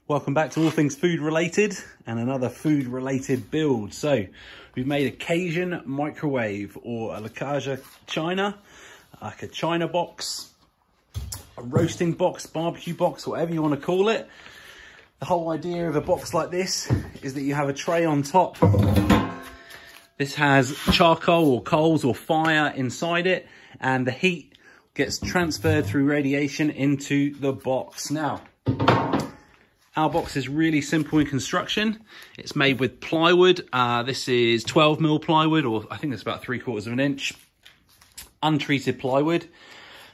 Welcome back to All Things Food Related and another food related build. So we've made a Cajun microwave or a Caja China, like a China box, a roasting box, barbecue box, whatever you want to call it. The whole idea of a box like this is that you have a tray on top. This has charcoal or coals or fire inside it, and the heat gets transferred through radiation into the box. Now, our box is really simple in construction. It's made with plywood. This is 12mm plywood, or I think it's about 3/4 of an inch, untreated plywood.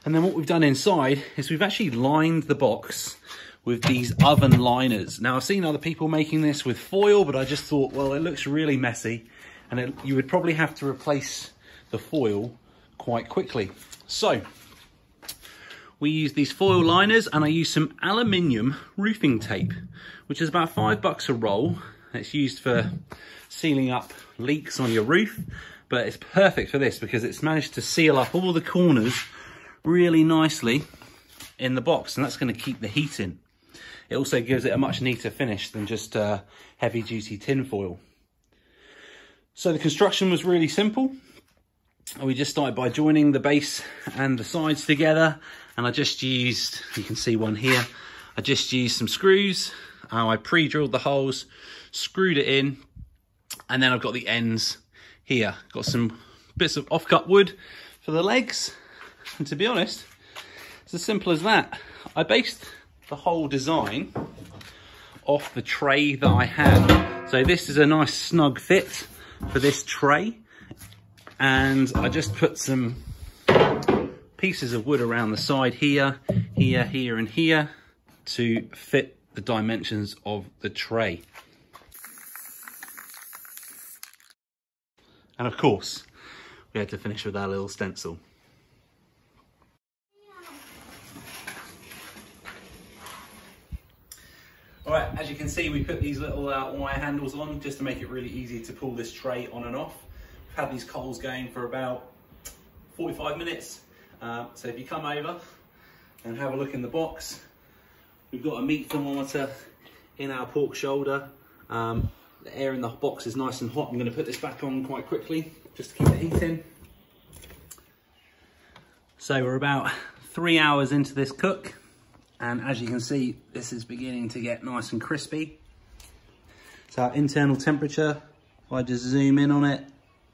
And then what we've done inside is we've actually lined the box with these oven liners. Now, I've seen other people making this with foil, but I just thought, well, it looks really messy, and you would probably have to replace the foil quite quickly. So we use these foil liners, and I use some aluminium roofing tape, which is about $5 a roll. It's used for sealing up leaks on your roof, but it's perfect for this because it's managed to seal up all the corners really nicely in the box, and that's going to keep the heat in. It also gives it a much neater finish than just heavy duty tin foil. So the construction was really simple. We just started by joining the base and the sides together, and I just used, you can see one here, I just used some screws. I pre-drilled the holes, screwed it in, and then I've got the ends here. Got some bits of off-cut wood for the legs, and to be honest, it's as simple as that. I based the whole design off the tray that I had. So this is a nice snug fit for this tray, and I just put some pieces of wood around the side here, here, here, and here to fit the dimensions of the tray. And of course, we had to finish with our little stencil. All right, as you can see, we put these little wire handles on just to make it really easy to pull this tray on and off. We've had these coals going for about 45 minutes. So if you come over and have a look in the box, we've got a meat thermometer in our pork shoulder. The air in the box is nice and hot. I'm going to put this back on quite quickly just to keep the heat in. So we're about 3 hours into this cook, and as you can see, this is beginning to get nice and crispy. So our internal temperature, if I just zoom in on it,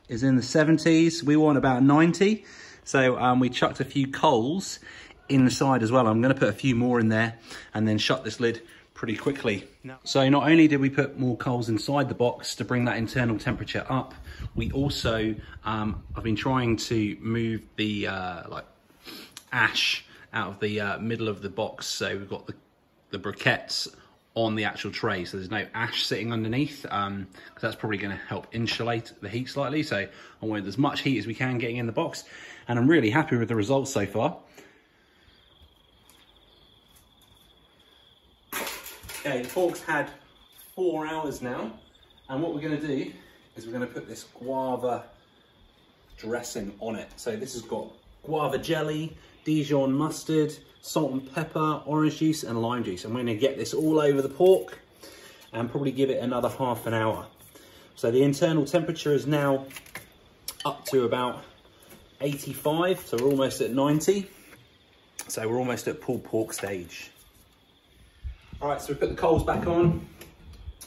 is in the 70s. We want about 90. So we chucked a few coals inside as well. I'm going to put a few more in there and then shut this lid pretty quickly. So not only did we put more coals inside the box to bring that internal temperature up, we also, I've been trying to move the like ash out of the middle of the box. So we've got the briquettes on the actual tray, so there's no ash sitting underneath, because that's probably going to help insulate the heat slightly. So I wanted as much heat as we can getting in the box, and I'm really happy with the results so far. Okay, the pork's had 4 hours now, and what we're going to do is we're going to put this guava dressing on it. So this has got guava jelly, Dijon mustard, salt and pepper, orange juice, and lime juice. I'm going to get this all over the pork and probably give it another half an hour. So the internal temperature is now up to about 85, so we're almost at 90. So we're almost at pulled pork stage. All right, so we put the coals back on,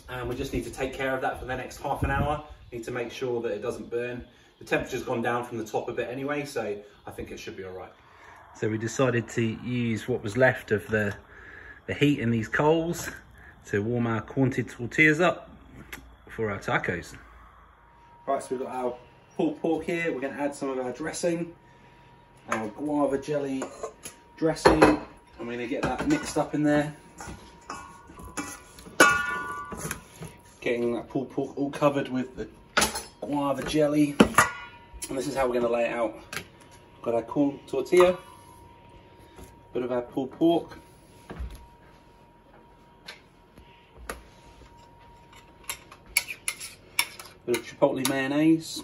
and we just need to take care of that for the next half an hour. Need to make sure that it doesn't burn. The temperature's gone down from the top a bit anyway, so I think it should be all right. So we decided to use what was left of the heat in these coals to warm our corned tortillas up for our tacos. Right, so we've got our pulled pork here. We're going to add some of our dressing, our guava jelly dressing. I'm going to get that mixed up in there. Getting that pulled pork all covered with the guava jelly. And this is how we're going to lay it out. Got our corn tortilla, bit of our pulled pork, bit of chipotle mayonnaise.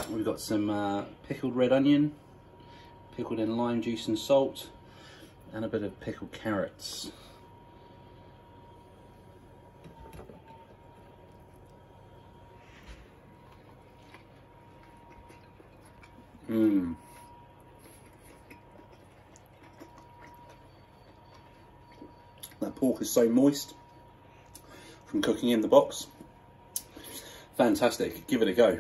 We've got some pickled red onion, pickled in lime juice and salt, and a bit of pickled carrots. Mmm. That pork is so moist from cooking in the box. Fantastic, give it a go.